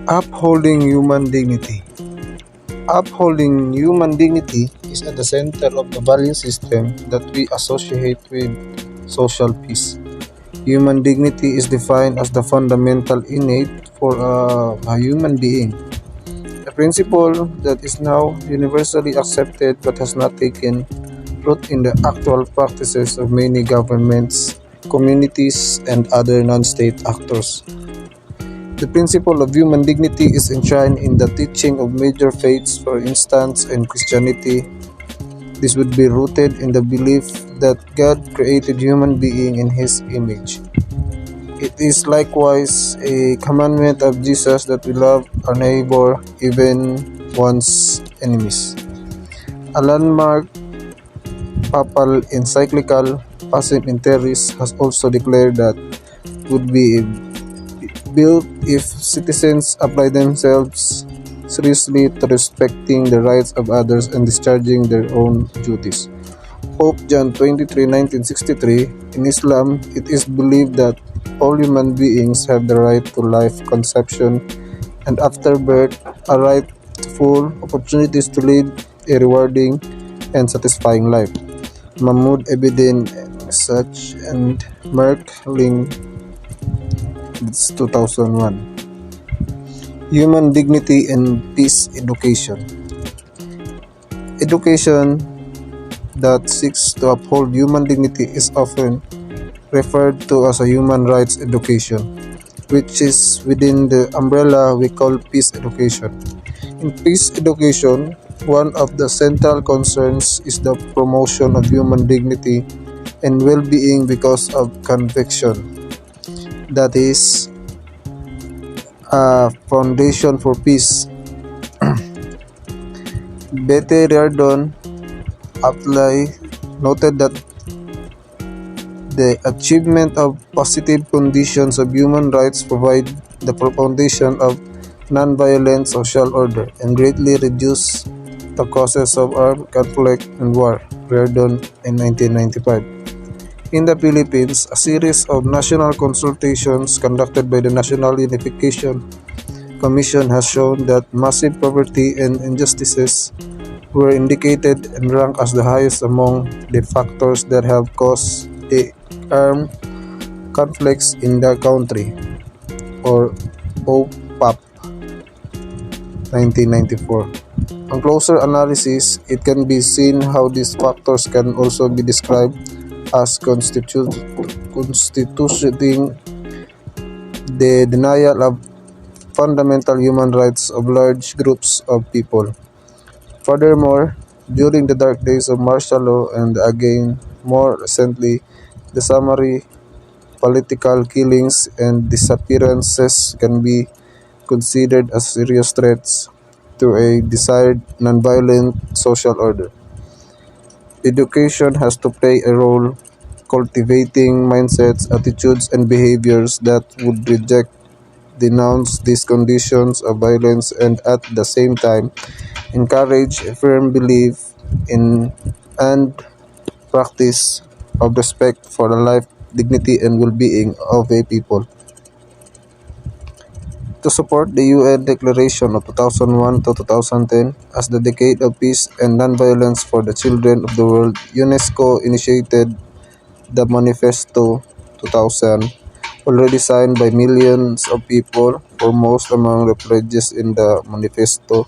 Upholding human dignity. Upholding human dignity is at the center of the value system that we associate with social peace. Human dignity is defined as the fundamental innate for a human being, a principle that is now universally accepted but has not taken root in the actual practices of many governments, communities, and other non-state actors. The principle of human dignity is enshrined in the teaching of major faiths, for instance, in Christianity. This would be rooted in the belief that God created human being in His image. It is likewise a commandment of Jesus that we love our neighbor, even one's enemies. A landmark papal encyclical, Pacem in Terris, has also declared that would be built if citizens apply themselves seriously to respecting the rights of others and discharging their own duties. Pope John 23, 1963, in Islam, it is believed that all human beings have the right to life, conception, and after birth, a right to full opportunities to lead a rewarding and satisfying life. Mahmoud Ebedin, Such and Mark Ling, 2001. Human dignity and peace education. Education that seeks to uphold human dignity is often referred to as a human rights education, which is within the umbrella we call peace education. In peace education, one of the central concerns is the promotion of human dignity and well-being because of conviction. That is a foundation for peace. Betty Reardon aptly noted that the achievement of positive conditions of human rights provide the foundation of non-violent social order and greatly reduce the causes of armed conflict and war. Reardon in 1995. In the Philippines, a series of national consultations conducted by the National Unification Commission has shown that massive poverty and injustices were indicated and ranked as the highest among the factors that have caused the armed conflicts in the country, or OPAP 1994. On closer analysis, it can be seen how these factors can also be described as constituting the denial of fundamental human rights of large groups of people. Furthermore, during the dark days of martial law and again more recently, the summary political killings and disappearances can be considered as serious threats to a desired nonviolent social order. Education has to play a role cultivating mindsets, attitudes, and behaviors that would reject, denounce these conditions of violence, and at the same time encourage a firm belief in and practice of respect for the life, dignity, and well-being of a people. To support the UN Declaration of 2001 to 2010 as the Decade of Peace and Nonviolence for the Children of the World, UNESCO initiated the Manifesto 2000, already signed by millions of people. Foremost among the pledges in the manifesto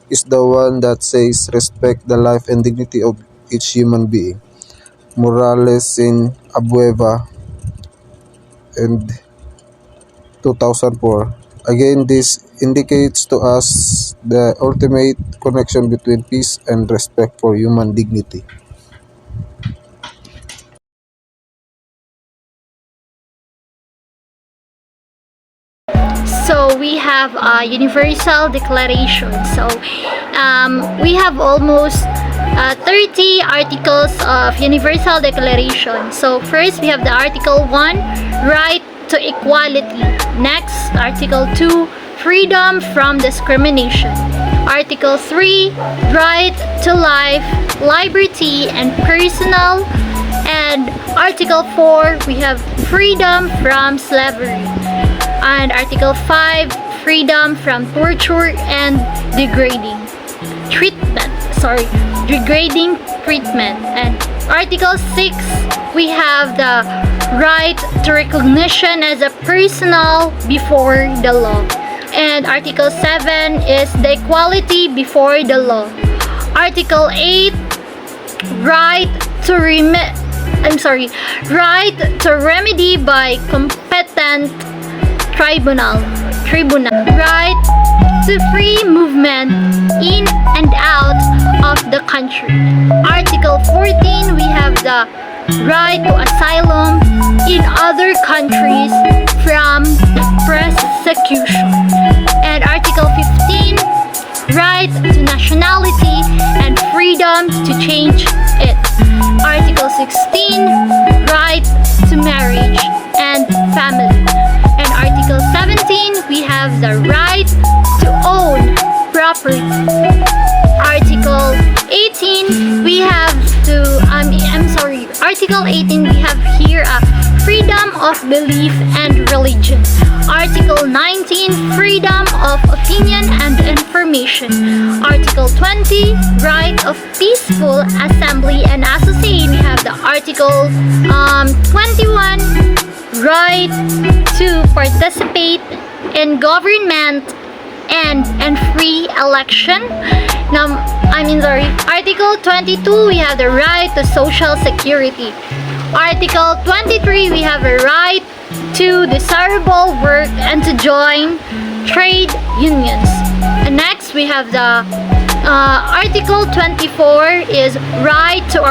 is the one that says respect the life and dignity of each human being. Morales in Abueva and 2004. Again, this indicates to us the ultimate connection between peace and respect for human dignity. So we have a universal declaration. So we have almost 30 articles of universal declaration. So first we have the article 1, right to equality. Next, article 2, freedom from discrimination. Article 3, right to life, liberty, and personal and And Article 4, we have freedom from slavery. And Article 5, freedom from torture and degrading treatment. Degrading treatment. And Article 6, we have the right to recognition as a personal before the law. And Article 7 is the equality before the law. Article 8, right to remedy by competent tribunal. Right to free movement in and out of the country. Article 14, we have the right to asylum in other countries from persecution. And Article 15, right to nationality and freedom to change it. Article 16, right to marriage and family. And Article 17, we have the right to own property. Article 18, we have Article 18, we have here a freedom of belief and religion. Article 19, freedom of opinion and information. Article 20, right of peaceful assembly and association. We have the Article 21, right to participate in government and free election. Article 22, we have the right to social security. Article 23, we have a right to desirable work and to join trade unions. And next, we have the Article 24 is right to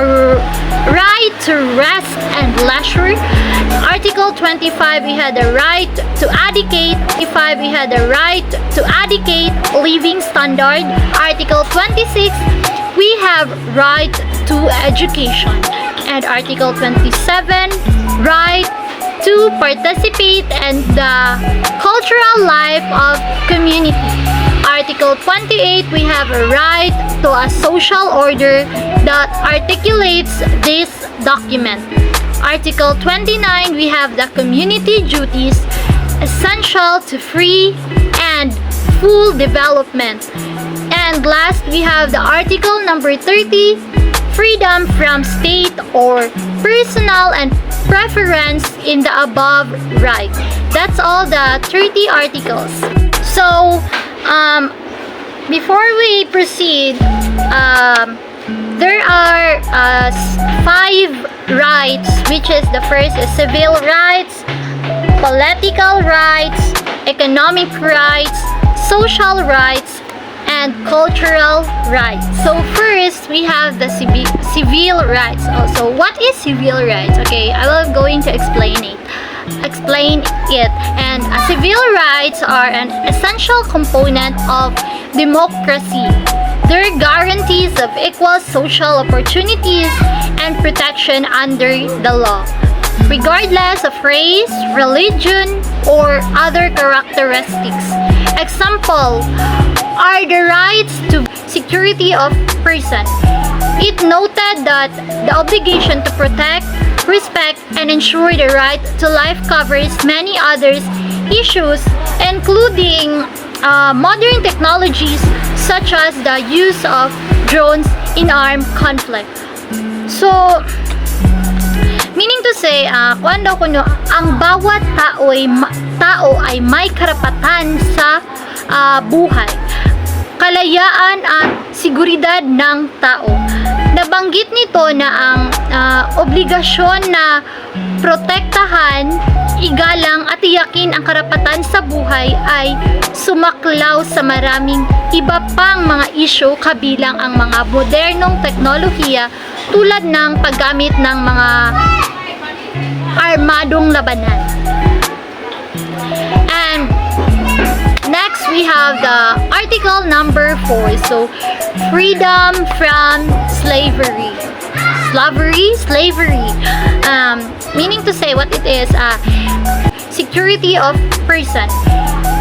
rest and leisure. Article 25, we had the right to educate. 25, we had the right to educate living standard. Article 26, we have right to education. And Article 27, right to participate in the cultural life of community. Article 28, we have a right to a social order that articulates this document. Article 29, we have the community duties essential to free and full development. And last, we have the article number 30, freedom from state or personal and preference in the above right. That's all the 30 articles. So, before we proceed, there are 5 rights, which is the first is civil rights, political rights, economic rights, social rights, and cultural rights. So first, we have the civil rights. Also, what is civil rights? Okay, I will going to explain it. And civil rights are an essential component of democracy. They're guarantees of equal social opportunities and protection under the law, regardless of race, religion, or other characteristics. Example are the rights to security of person. It noted that the obligation to protect, respect, and ensure the right to life covers many other issues, including modern technologies such as the use of drones in armed conflict. So, meaning to say, ang bawat tao ay may karapatan sa buhay, kalayaan at seguridad ng tao. Nabanggit nito na ang obligasyon na protektahan, igalang at tiyakin ang karapatan sa buhay ay sumaklaw sa maraming iba pang mga isyu kabilang ang mga modernong teknolohiya tulad ng paggamit ng mga armadong labanan. And next, we have the article number 4. So, freedom from slavery. Slavery. Meaning to say what it is, security of person.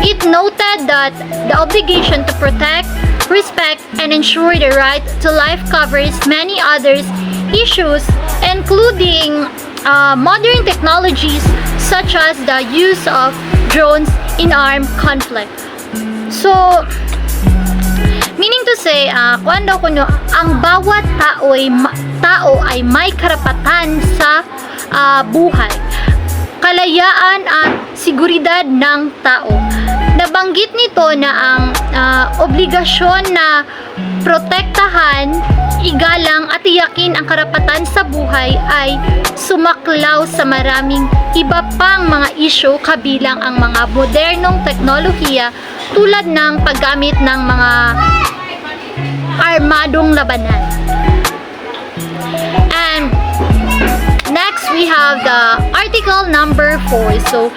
It noted that the obligation to protect, respect, and ensure the right to life covers many other issues, including modern technologies such as the use of drones in armed conflict. So, meaning to say, kuan daw kuno, ang bawat tao ay may karapatan sa buhay, kalayaan at seguridad ng tao. Nabanggit nito na ang obligasyon na protektahan, igalang at tiyakin ang karapatan sa buhay ay sumaklaw sa maraming iba pang mga isyu, kabilang ang mga modernong teknolohiya tulad ng paggamit ng mga armadong labanan. And next, we have the article number 4. So,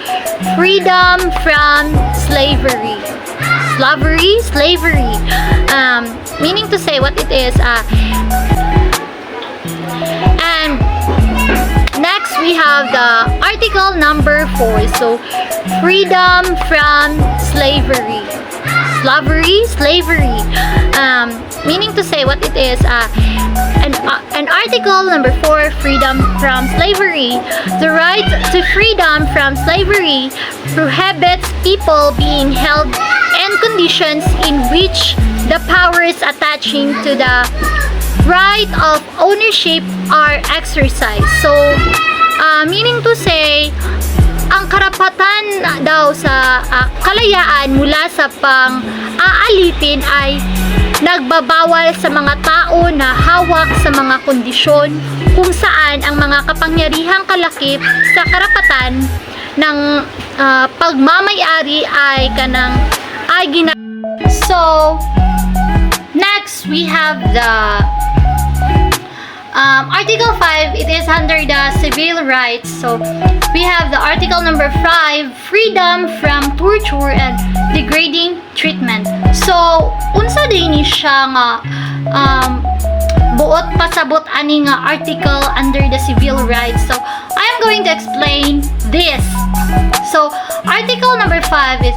freedom from slavery. Slavery. Meaning to say what it is. And next, we have the article number 4. So, freedom from slavery. Slavery. Meaning to say what it is. An article number 4, freedom from slavery. The right to freedom from slavery prohibits people being held in conditions in which the powers attaching to the right of ownership are exercised. So, meaning to say, ang karapatan daw sa kalayaan mula sa pang-aalitin ay nagbabawal sa mga tao na hawak sa mga kondisyon kung saan ang mga kapangyarihang kalakip sa karapatan ng pagmamayari ay So, next we have the Article 5. It is under the civil rights. So, we have the article number 5, freedom from torture and degrading treatment. So, unsa din ni siya nga buot pasabot ani nga article under the civil rights. So, I am going to explain this. So, article number 5 is,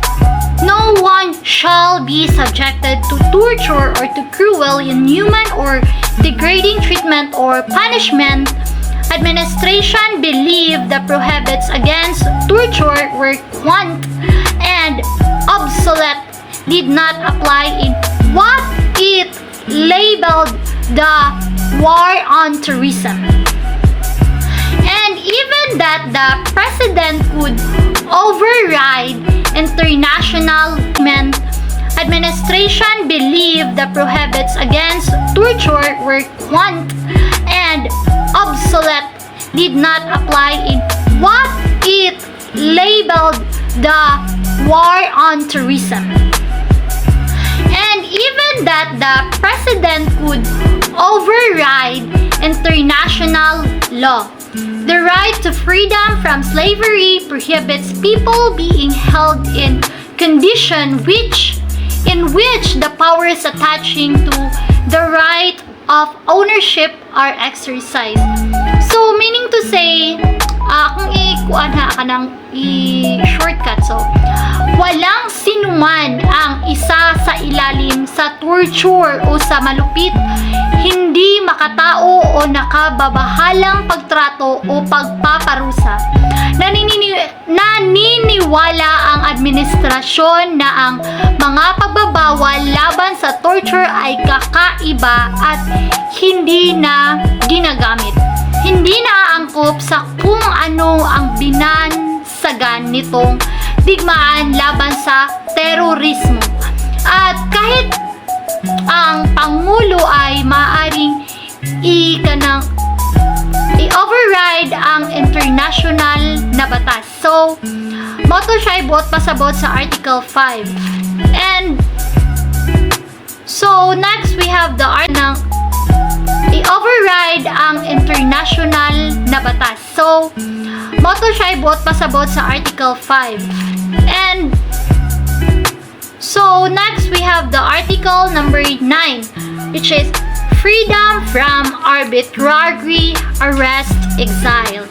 no one shall be subjected to torture or to cruel, inhuman, or degrading treatment or punishment. Administration believe that prohibits against torture were quaint and obsolete, did not apply in what it labeled the war on terrorism. And even that the president could override international men, administration believed the prohibits against torture were quaint and obsolete, did not apply in what it labeled the war on terrorism. And even that the president could override international law. The right to freedom from slavery prohibits people being held in condition in which the powers attaching to the right of ownership are exercised. So, meaning to say, kung i-shortcut, so, walang sinuman ang isa sa ilalim sa torture o sa malupit, hindi makatao o nakababahalang pagtrato o pagpaparusa. Naniniwala ang administrasyon na ang mga pagbabawal laban sa torture ay kakaiba at hindi na ginagamit. Hindi naaangkop sa kung ano ang binansagan nitong digmaan laban sa terorismo. At kahit ang Pangulo ay maaaring i-override ang international na batas. So, moto siya ibuot pasabot sa Article 5. And so, next we have the ng i-override ang international na batas. So, moto siya ibuot pasabot sa Article 5. And so, next we have the article number 9, which is freedom from arbitrary arrest, exile.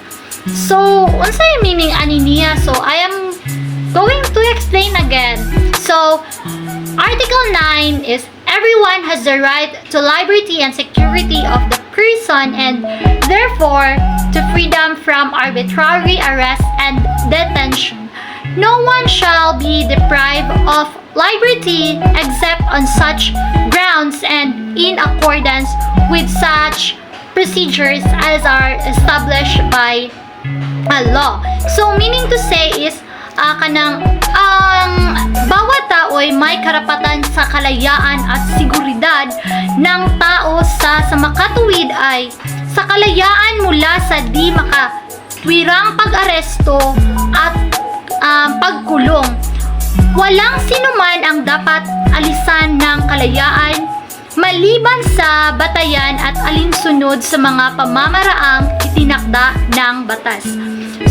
So, unsay meaning ani niya? So, I am going to explain again. So, Article 9 is everyone has the right to liberty and security of the person and therefore to freedom from arbitrary arrest and detention. No one shall be deprived of liberty except on such grounds and in accordance with such procedures as are established by a law. So meaning to say is kanang ang bawat tao ay may karapatan sa kalayaan at seguridad ng tao sa makatuwid ay sa kalayaan mula sa di makatwirang pag-aresto at pagkulong. Walang sinuman ang dapat alisan ng kalayaan maliban sa batayan at alinsunod sa mga pamamaraang itinakda ng batas.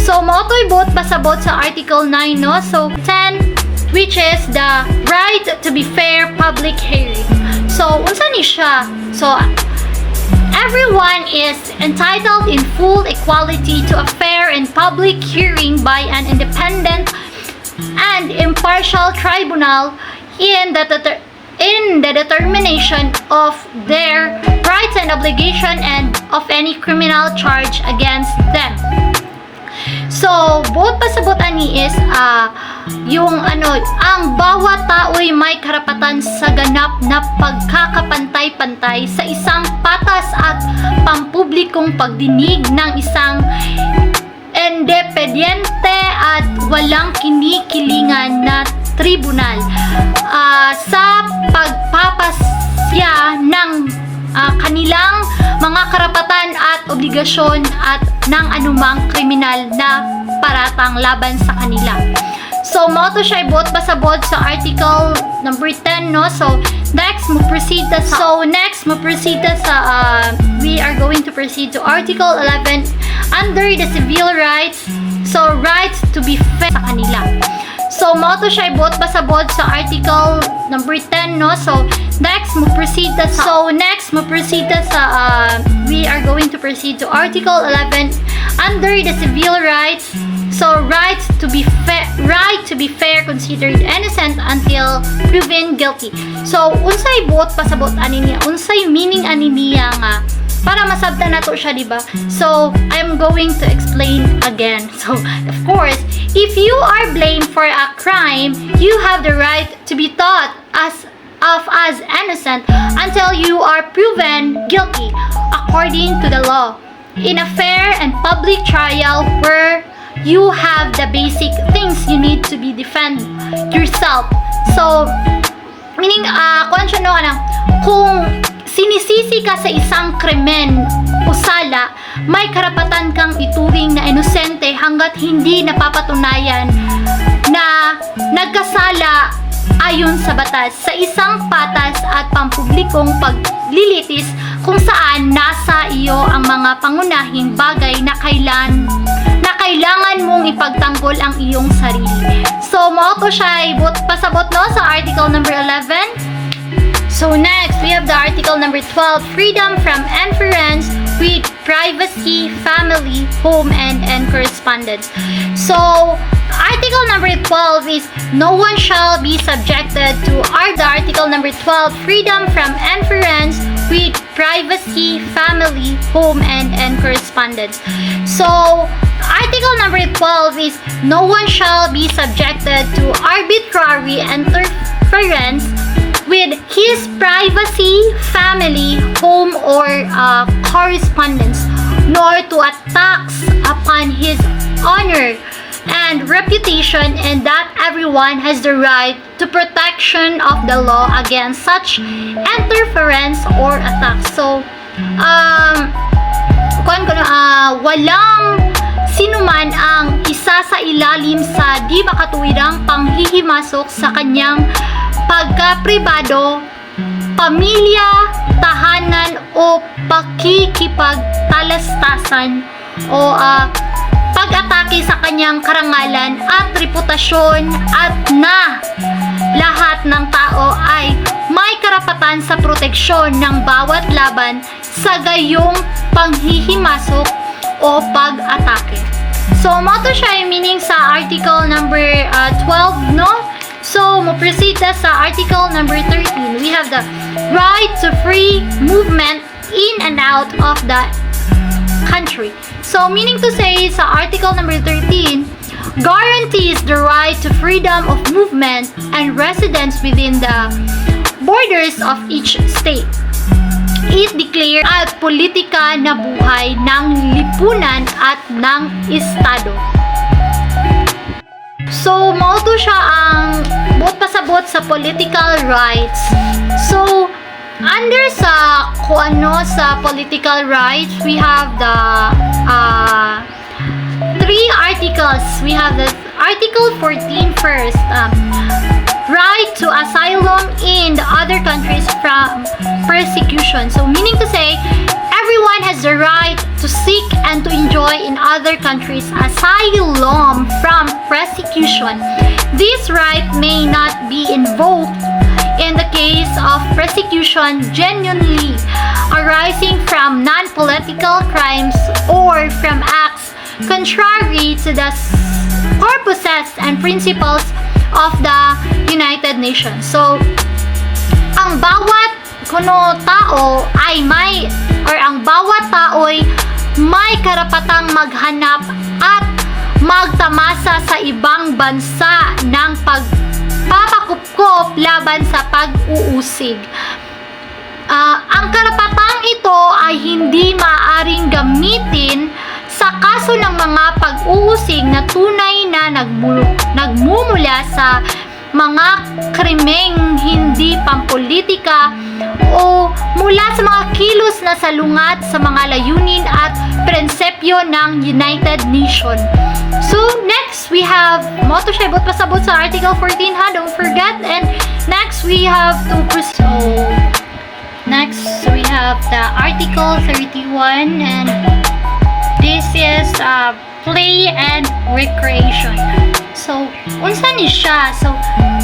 So, moto'y both pasabot sa Article 9, no? So, 10, which is the right to be fair public hearing. So, unsa ni siya? So, everyone is entitled in full equality to a fair and public hearing by an independent and impartial tribunal in the determination of their rights and obligation and of any criminal charge against them. So, both pasabot ani is yung ang bawat tao'y may karapatan sa ganap na pagkakapantay-pantay sa isang patas at pampublikong pagdinig ng isang independyente at walang kinikilingan na tribunal sa pagpapasya ng kanilang mga karapatan at obligasyon at ng anumang kriminal na paratang laban sa kanila. So, moto siya ibot pasabot sa article number 10, no? So, next mo proceed sa we are going to proceed to article 11 under the civil rights. So, rights to be fair sa kanila. So, moto siya ibot pasabot sa article number 10, no? So, next mo proceed sa we are going to proceed to article 11 under the civil rights. So, right to be fair considered innocent until proven guilty. So, unsay buot pasabot ani niya, unsay meaning ani niya nga para masabtan nato siya, diba? So, I'm going to explain again. So, of course, if you are blamed for a crime, you have the right to be thought as innocent until you are proven guilty according to the law in a fair and public trial where you have the basic things you need to be defend yourself. So, meaning, kung sinisisi ka sa isang krimen o sala, may karapatan kang ituring na inosente hanggat hindi napapatunayan na nagkasala ayon sa batas sa isang patas at pampublikong paglilitis kung saan nasa iyo ang mga pangunahing bagay na kailangan mong ipagtanggol ang iyong sarili. So, moto siya pasabot no sa article number 11. So, next, we have the article number 12, freedom from interference with privacy, family, home, and correspondence. So, article number 12 is no one shall be subjected to the article number 12, freedom from interference with privacy, family, home, and correspondence. So, article number 12 is no one shall be subjected to arbitrary interference with his privacy, family, home, or correspondence, nor to attacks upon his honor and reputation, and that everyone has the right to protection of the law against such interference or attacks. So, walang sinuman ang isa sa ilalim sa di makatuwirang panghihimasok sa kanyang pagkapribado, pamilya, tahanan o pakikipagtalastasan o pag-atake sa kanyang karangalan at reputasyon, at na lahat ng tao ay may karapatan sa proteksyon ng bawat laban sa gayong panghihimasok o pag-atake. So, moto siya yung meaning sa article number 12, no? So, proceed sa article number 13. We have the right to free movement in and out of the country. So, meaning to say, sa Article number 13, guarantees the right to freedom of movement and residence within the borders of each state. It declared at politika na buhay ng lipunan at ng estado. So, mauto siya ang bot pasabot sa political rights. So, under sa sa political rights, we have the three articles. We have the Article 14 first. Right to asylum in the other countries from persecution. So, meaning to say, everyone has the right to seek and to enjoy in other countries asylum from persecution. This right may not be invoked in the case of persecution genuinely arising from non-political crimes or from acts contrary to the purposes and principles of the United Nations. So, ang bawat tao ay ang bawat tao ay may karapatang maghanap at magtamasa sa ibang bansa ng pagpapakupkop laban sa pag-uusig. Ang karapatang ito ay hindi maaaring gamitin sa kaso ng mga pag-uusig na tunay na nagmumula sa mga krimeng hindi pampolitika o mula sa mga kilos na salungat sa mga layunin at prinsipyo ng United Nations. So, next we have moto siya bot pasabot sa Article 14 ha, don't forget. And next we have next we have the Article 31, and this is play and recreation. So, unsa ni siya? So,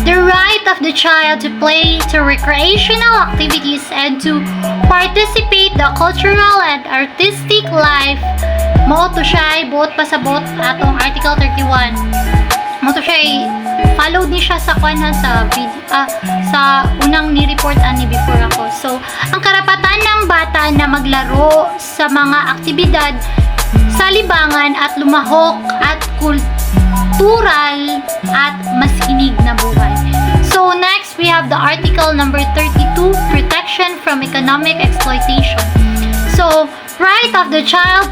the right of the child to play, to recreational activities, and to participate the cultural and artistic life. Mao to siya buot pasabot atong Article 31. Mao to siya followed ni siya sa sa unang ni-report ani before ako. So, ang karapatan ng bata na maglaro sa mga aktibidad sa libangan at lumahok at kultural at masinig na buhay. So, next we have the Article number 32, protection from economic exploitation. So, right of the child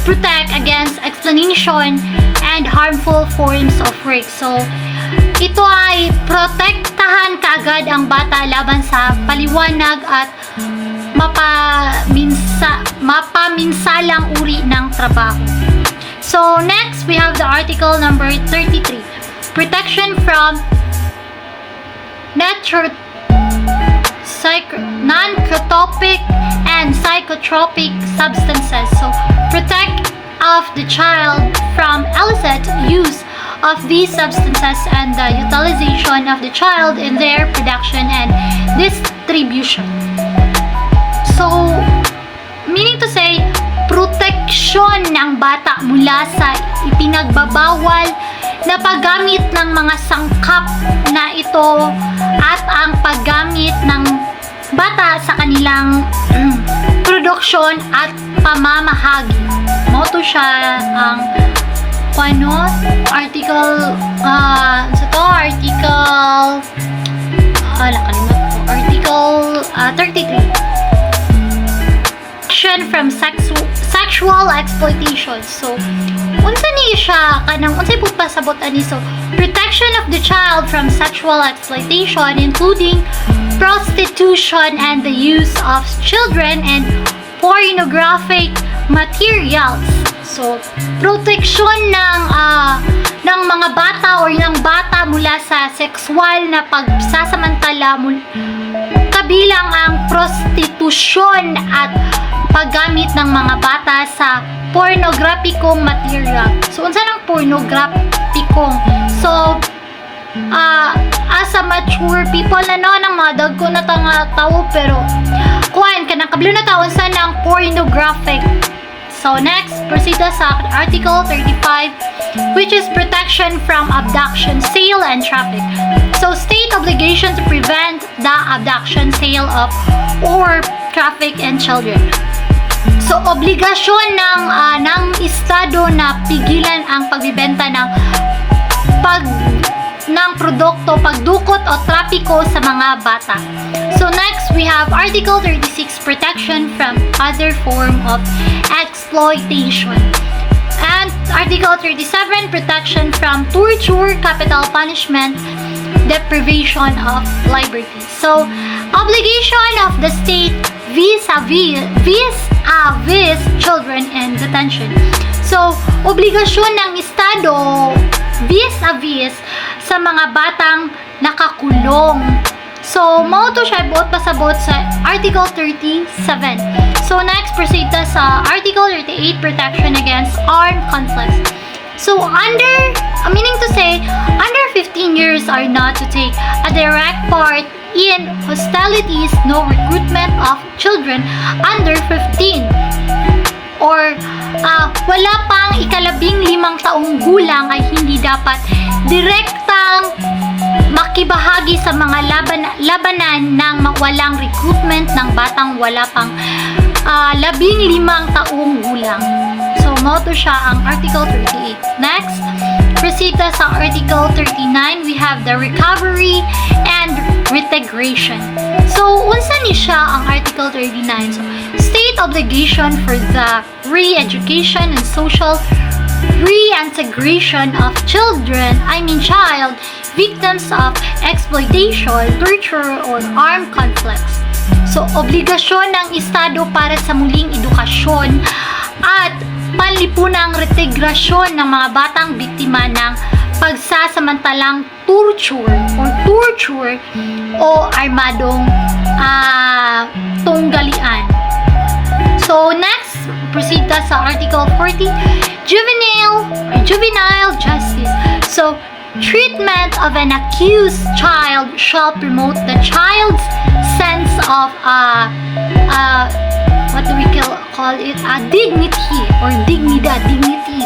protect against exploitation and harmful forms of rape. So, ito ay protektahan kaagad ang bata laban sa paliwanag at mapaminsalang uri ng trabaho. So, next, we have the Article number 33. Protection from non-psychotropic and psychotropic substances. So, protect of the child from illicit use of these substances and the utilization of the child in their production and distribution. So, meaning to say, proteksyon ng bata mula sa ipinagbabawal na paggamit ng mga sangkap na ito at ang paggamit ng bata sa kanilang produksyon at pamamahagi. Moto siya ang Article Article 33. From sexual exploitation. So, unsa ni siya kanang unsay pud pasabot ani? So, protection of the child from sexual exploitation, including prostitution and the use of children and pornographic materials. So, proteksyon ng mga bata or ng bata mula sa sexual na pagsasamantala kabilang ang prostitusyon at paggamit ng mga bata sa pornograpikong material. So, unsa nang pornograpikong? So, as a mature people na ng mga dagko na tao, pero kanang kablo na taon sa nang pornographic. So, next, proceed sa Article 35, which is protection from abduction, sale, and traffic. So state obligation to prevent the abduction, sale of or traffic in children. So obligasyon ng estado na pigilan ang pagbibenta ng produkto, pagdukot o trapiko sa mga bata. So next, we have Article 36, protection from other form of exploitation. And Article 37, protection from torture, capital punishment, deprivation of liberty. So, obligation of the state vis-a-vis children in detention. So, obligasyon ng estado vis-a-vis sa mga batang nakakulong. So, mao to siya pasabot sa Article 37. So, next, proceed ta sa Article 38, protection against armed conflicts. So, meaning to say, under 15 years are not to take a direct part in hostilities, no recruitment of children under 15. Or, wala pang ika-15 taong gulang ay hindi dapat direktang makibahagi sa mga labanan ng walang recruitment ng batang wala pang 15 taong gulang. So, moto siya ang Article 38. Next, proceed sa Article 39. We have the recovery and reintegration. So, unsa ni siya ang Article 39? So, state obligation for the re-education and social reintegration of child victims of exploitation, torture, or armed conflicts. So, obligasyon ng estado para sa muling edukasyon at panlipunang reintegrasyon ng mga batang biktima ng pagsasamantalang torture o armadong tunggalian. So, next, proceed sa Article 40, juvenile justice. So, treatment of an accused child shall promote the child's sense of what do we call it? Dignity or dignity.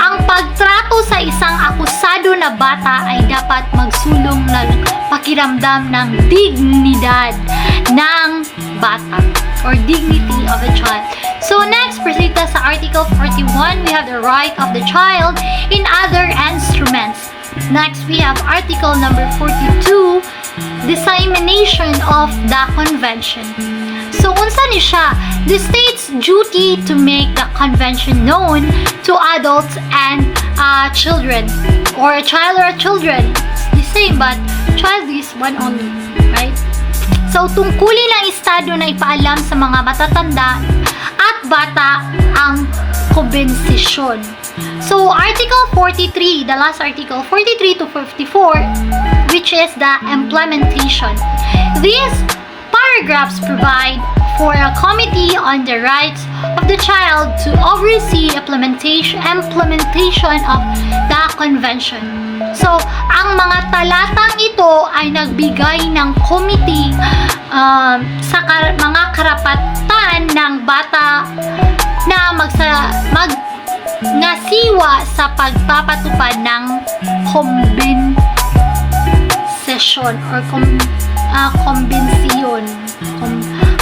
Ang pagtrato sa isang akusado na bata ay dapat magsulong ng pakiramdam ng dignidad ng bata or dignity of a child. So next, proceed sa Article 41, we have the right of the child in other instruments. Next, we have Article number 42, dissemination of the convention. So, unsa ni siya? The state's duty to make the convention known to adults and children, or a child or children. It's the same, but child is one only, right? So, tungkulin ng estado na ipaalam sa mga matatanda at bata ang konbensisyon. So, Article 43, the last article, 43 to 54, which is the implementation. These paragraphs provide for a committee on the rights of the child to oversee implementation of the convention. So, ang mga talatang ito ay nagbigay ng committee sa mga karapatan ng bata na nasiwa sa pagpapatupad ng kombensasyon or kombensyon.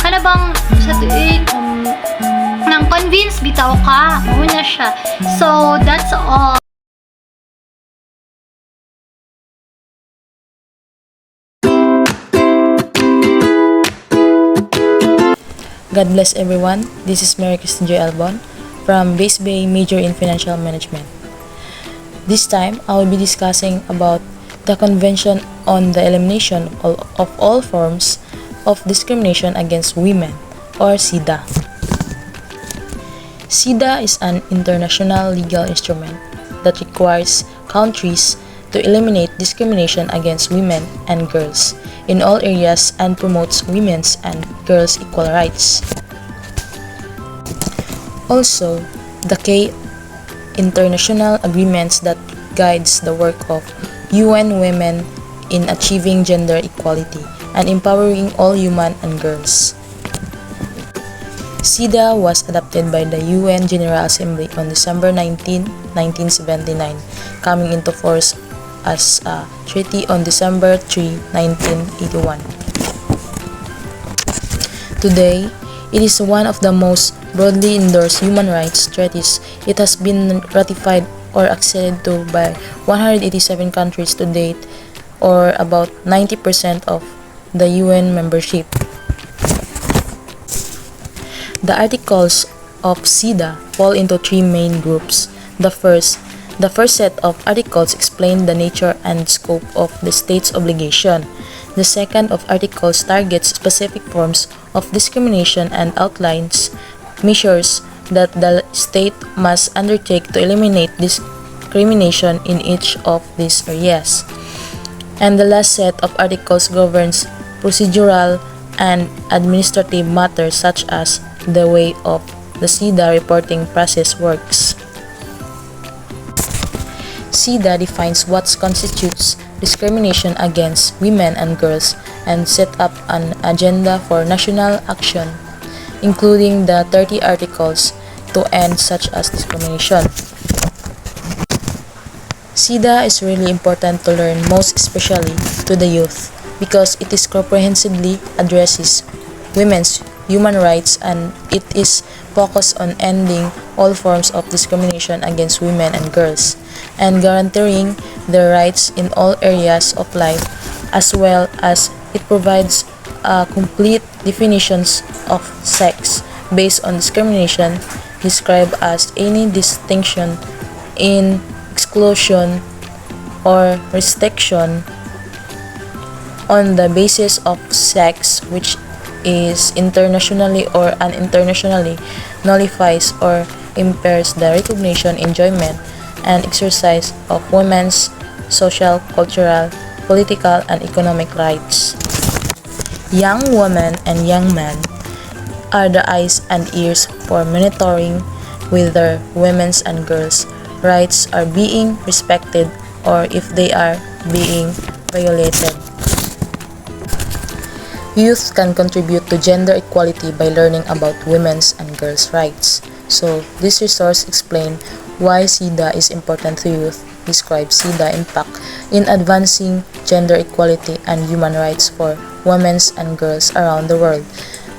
Ano bang sa tuig nang convince bitaw ka, muna siya. So that's all. God bless everyone. This is Mary Christine J. Albon from Base Bay, major in Financial Management. This time, I will be discussing about the Convention on the Elimination of All Forms of Discrimination Against Women, or CIDA. CIDA is an international legal instrument that requires countries to eliminate discrimination against women and girls in all areas and promotes women's and girls' equal rights. Also, the key international agreements that guides the work of UN Women in achieving gender equality and empowering all human and girls. CIDA was adopted by the UN General Assembly on December 19, 1979, coming into force as a treaty on December 3, 1981. Today, it is one of the most broadly endorsed human rights treaties. It has been ratified or acceded to by 187 countries to date, or about 90% of the UN membership. The articles of CEDA fall into three main groups. The first set of articles explain the nature and scope of the state's obligation. The second of articles targets specific forms of discrimination and outlines measures that the state must undertake to eliminate discrimination in each of these areas. And the last set of articles governs procedural and administrative matters such as the way of the CEDA reporting process works. CEDA defines what constitutes discrimination against women and girls and set up an agenda for national action, including the 30 articles to end such as discrimination. CEDA is really important to learn, most especially to the youth, because it is comprehensively addresses women's human rights and it is focused on ending all forms of discrimination against women and girls and guaranteeing their rights in all areas of life, as well as it provides complete definitions of sex based on discrimination described as any distinction in exclusion or restriction on the basis of sex which is internationally or unintentionally nullifies or impairs the recognition, enjoyment, and exercise of women's social, cultural, political, and economic rights. Young women and young men are the eyes and ears for monitoring whether women's and girls' rights are being respected or if they are being violated. Youth can contribute to gender equality by learning about women's and girls' rights. So, this resource explains why CEDA is important to youth, describes CEDA impact in advancing gender equality and human rights for women and girls around the world,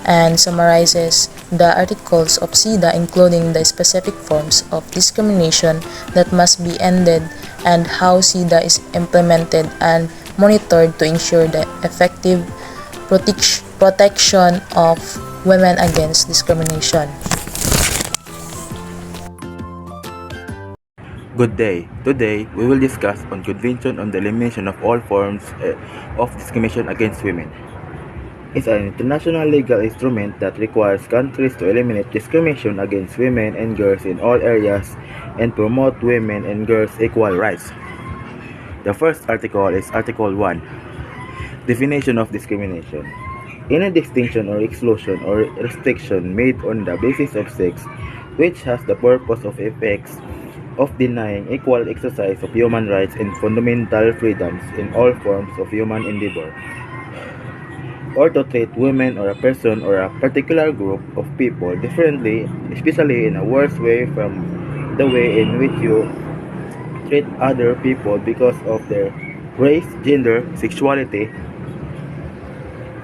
and summarizes the articles of CEDA including the specific forms of discrimination that must be ended and how CEDA is implemented and monitored to ensure the effective protection of women against discrimination. Good day. Today, we will discuss on Convention on the Elimination of All Forms of Discrimination Against Women. It's an international legal instrument that requires countries to eliminate discrimination against women and girls in all areas and promote women and girls' equal rights. The first article is Article 1. Definition of discrimination. Any distinction or exclusion or restriction made on the basis of sex which has the purpose of effects of denying equal exercise of human rights and fundamental freedoms in all forms of human endeavor, or to treat women or a person or a particular group of people differently, especially in a worse way from the way in which you treat other people because of their race, gender, sexuality,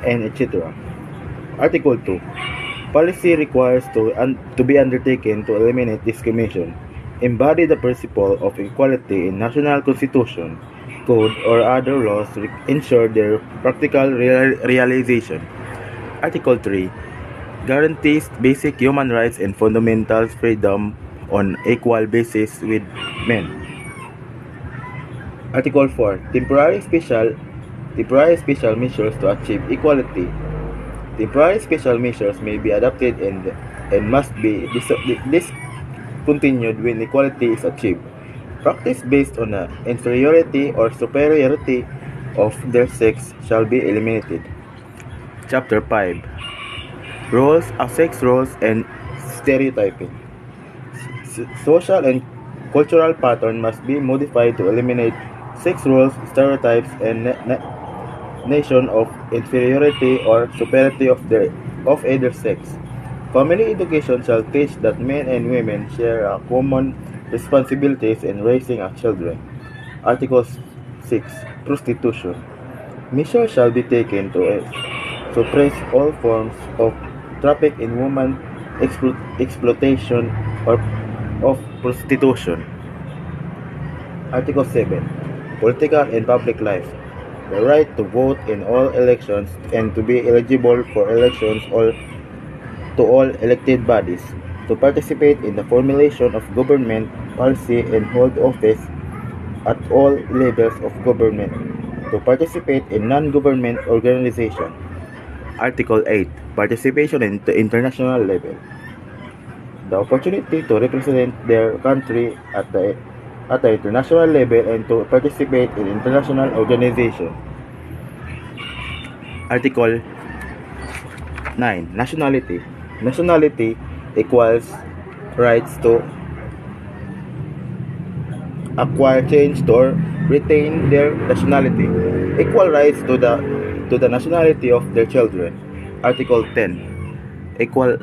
and etc. Article 2. Policy requires to be undertaken to eliminate discrimination, embody the principle of equality in national constitution, code, or other laws ensure their practical realization. Article 3. Guarantees basic human rights and fundamental freedom on equal basis with men. Article 4. Temporary special measures to achieve equality. Temporary special measures may be adopted and must be discontinued when equality is achieved. Practice based on the inferiority or superiority of their sex shall be eliminated. Chapter 5. Roles of sex roles and stereotyping. Social and cultural pattern must be modified to eliminate sex roles, stereotypes, and nation of inferiority or superiority of either sex. Family education shall teach that men and women share a common responsibilities in raising a children. Article 6. Prostitution. Measures shall be taken to suppress all forms of traffic in woman exploitation or of prostitution. Article 7. Political and public life. The right to vote in all elections and to be eligible for elections or to all elected bodies, to participate in the formulation of government policy and hold office at all levels of government, to participate in non-government organization. Article 8. Participation in the international level. The opportunity to represent their country at the international level and to participate in international organizations. Article 9. Nationality. Nationality equals rights to acquire, change, or retain their nationality. Equal rights to the nationality of their children. Article 10. Equal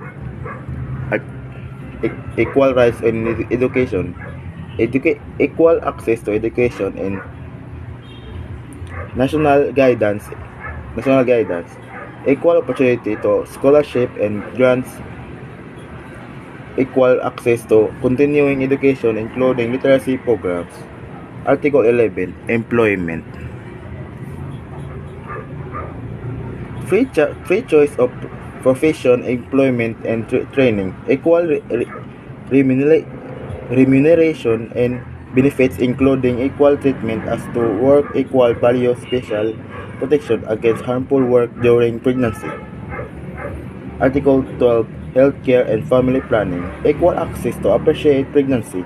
equal rights in education. Equal access to education and national guidance. National guidance. Equal opportunity to scholarship and grants. Equal access to continuing education including literacy programs. Article 11. Employment. Free choice of profession, employment, and training. Equal remunera- remuneration and benefits including equal treatment as to work, equal value, special protection against harmful work during pregnancy. Article 12. Healthcare and family planning. Equal access to appreciate pregnancy.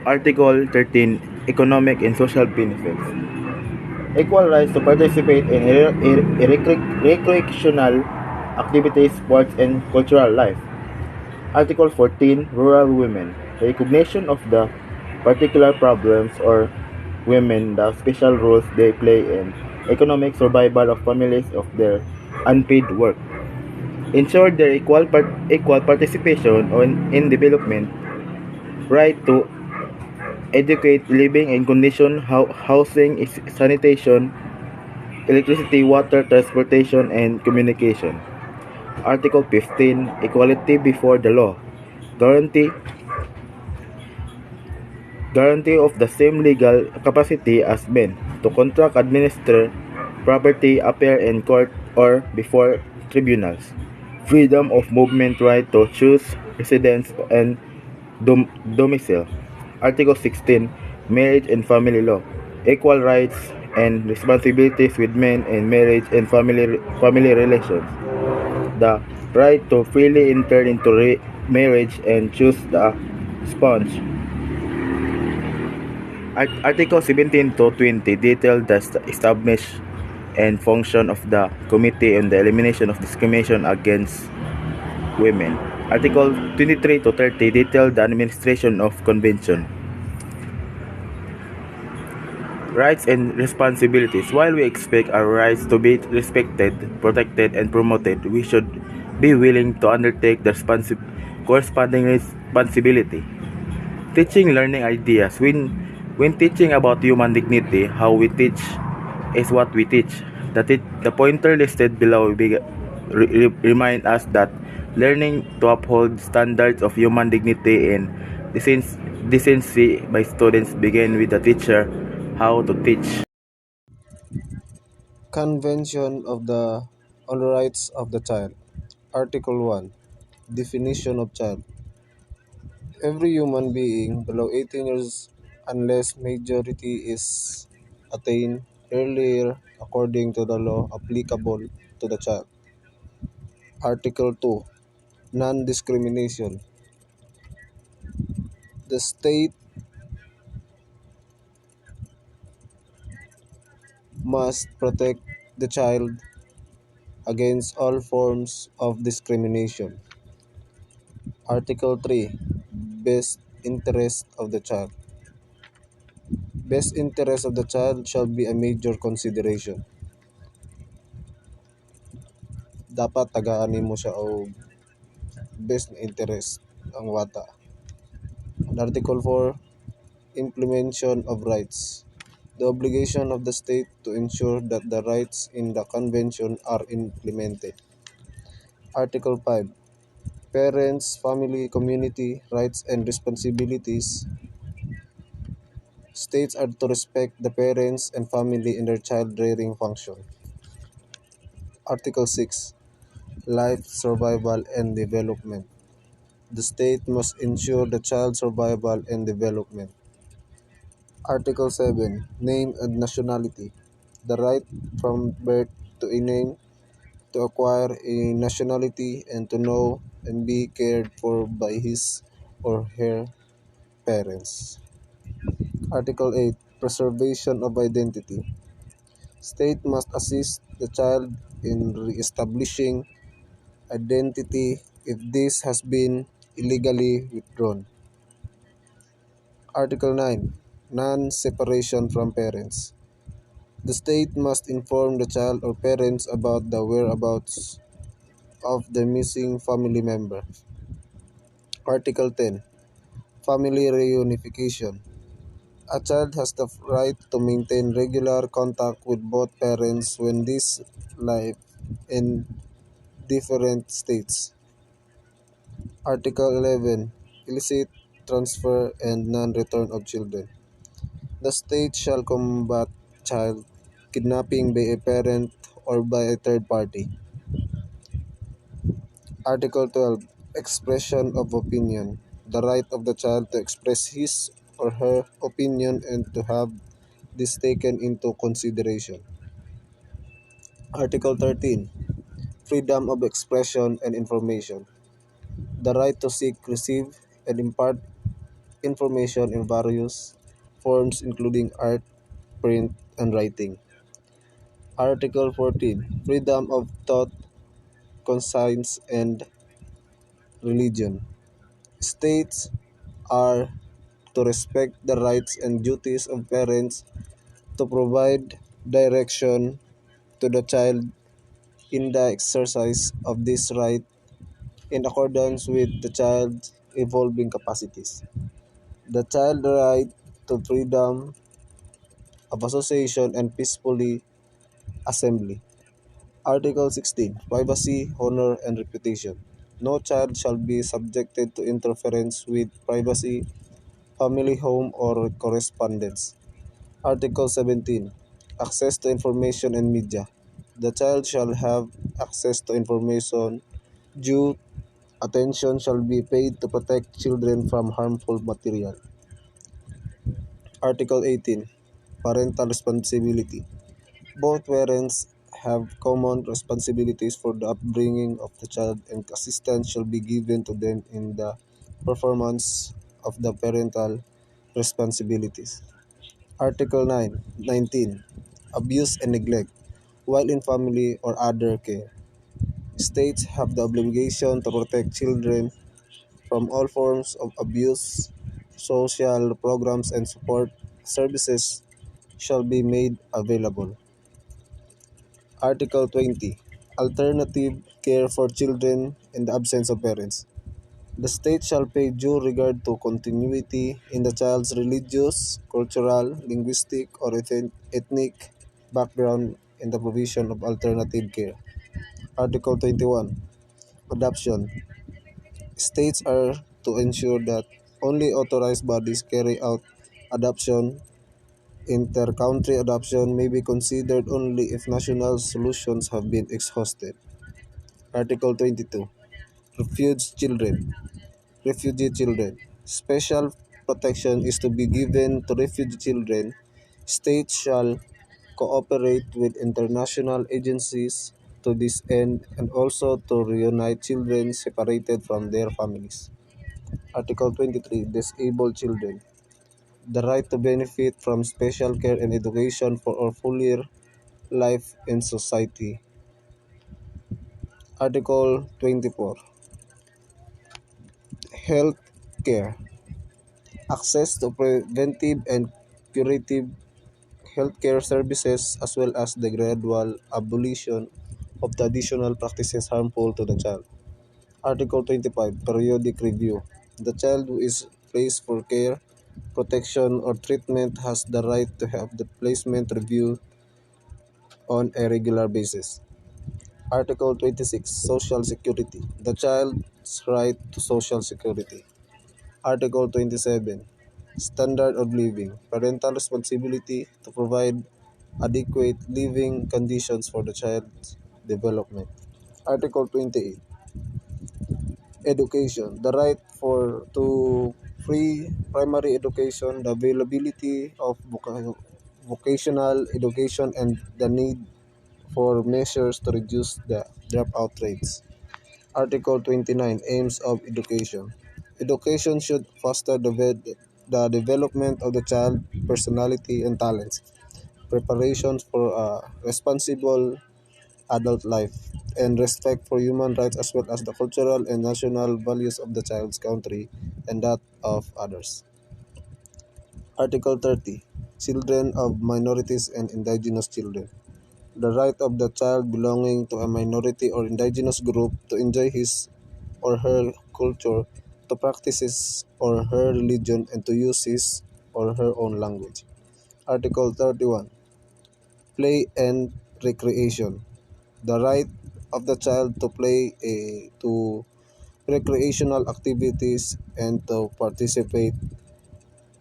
Article 13. Economic and social benefits. Equal rights to participate in recreational activities, sports, and cultural life. Article 14. Rural women. Recognition of the particular problems or women, the special roles they play in economic survival of families of their unpaid work. Ensure their equal participation in development, right to educate, living and condition, housing, sanitation, electricity, water, transportation, and communication. Article 15. Equality before the law. Guarantee guarantee of the same legal capacity as men to contract, administer property, appear in court or before tribunals. Freedom of movement, right to choose residence and domicile. Article 16. Marriage and family law. Equal rights and responsibilities with men in marriage and family relations. The right to freely enter into marriage and choose the spouse. Article 17 to 20 detail the establish and function of the Committee on the Elimination of Discrimination Against Women. Article 23 to 30 detail the administration of convention. Rights and responsibilities. While we expect our rights to be respected, protected, and promoted, we should be willing to undertake the corresponding responsibility. Teaching learning ideas. When teaching about human dignity, how we teach is what we teach. The pointer listed below remind us that learning to uphold standards of human dignity and decency by students begin with the teacher how to teach. Convention of the on Rights of the Child. Article 1. Definition of child. Every human being below 18 years unless majority is attained earlier according to the law applicable to the child. Article 2. Non-discrimination. The state must protect the child against all forms of discrimination. Article 3. Best interest of the child. Best interest of the child shall be a major consideration. Dapat tagaan nimo siya og best na interest ang bata. And Article 4, Implementation of Rights. The obligation of the state to ensure that the rights in the Convention are implemented. Article 5, Parents, Family, Community, Rights and Responsibilities. States are to respect the parents and family in their child rearing function. Article 6, Life, Survival and Development. The state must ensure the child's survival and development. Article 7, Name and Nationality. The right from birth to a name, to acquire a nationality, and to know and be cared for by his or her parents. Article 8, Preservation of Identity. State must assist the child in re-establishing identity if this has been illegally withdrawn. Article 9, Non-separation from parents. The state must inform the child or parents about the whereabouts of the missing family member. Article 10, Family reunification. A child has the right to maintain regular contact with both parents when these live in different states. Article 11, Illicit transfer and non-return of children. The state shall combat child kidnapping by a parent or by a third party. Article 12, Expression of opinion. The right of the child to express his or her opinion and to have this taken into consideration. Article 13, Freedom of expression and information. The right to seek, receive, and impart information in various forms including art, print, and writing. Article 14, Freedom of thought, conscience, and religion. States are to respect the rights and duties of parents to provide direction to the child in the exercise of this right in accordance with the child's evolving capacities. The child right to freedom of association and peacefully assembly. Article 16, Privacy, Honor, and Reputation. No child shall be subjected to interference with privacy, family home, or correspondence. Article 17, Access to information and media. The child shall have access to information. Due attention shall be paid to protect children from harmful material. Article 18, Parental Responsibility. Both parents have common responsibilities for the upbringing of the child, and assistance shall be given to them in the performance of the parental responsibilities. Article 19, Abuse and neglect while in family or other care. States have the obligation to protect children from all forms of abuse. Social programs and support services shall be made available. Article 20, Alternative care for children in the absence of parents. The state shall pay due regard to continuity in the child's religious, cultural, linguistic, or ethnic background in the provision of alternative care. Article 21, Adoption. States are to ensure that only authorized bodies carry out adoption. Inter-country adoption may be considered only if national solutions have been exhausted. Article 22, Refugee Children. Refugee children. Special protection is to be given to refugee children. States shall cooperate with international agencies to this end and also to reunite children separated from their families. Article 23, Disabled children. The right to benefit from special care and education for a fuller life in society. Article 24, Health care. Access to preventive and curative healthcare services as well as the gradual abolition of traditional practices harmful to the child. Article 25, Periodic review. The child who is placed for care, protection, or treatment has the right to have the placement reviewed on a regular basis. Article 26. Social Security. The child's right to social security. Article 27. Standard of living. Parental responsibility to provide adequate living conditions for the child's development. Article 28. Education. The right to free primary education, the availability of vocational education, and the need for measures to reduce the dropout rates. Article 29. Aims of education. Education should foster the development of the child personality and talents, preparations for a responsible adult life, and respect for human rights as well as the cultural and national values of the child's country and that of others. Article 30. Children of minorities and indigenous children. The right of the child belonging to a minority or indigenous group to enjoy his or her culture, to practice his or her religion, and to use his or her own language. Article 31. Play and recreation. The right of the child to to recreational activities and to participate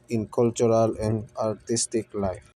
in cultural and artistic life.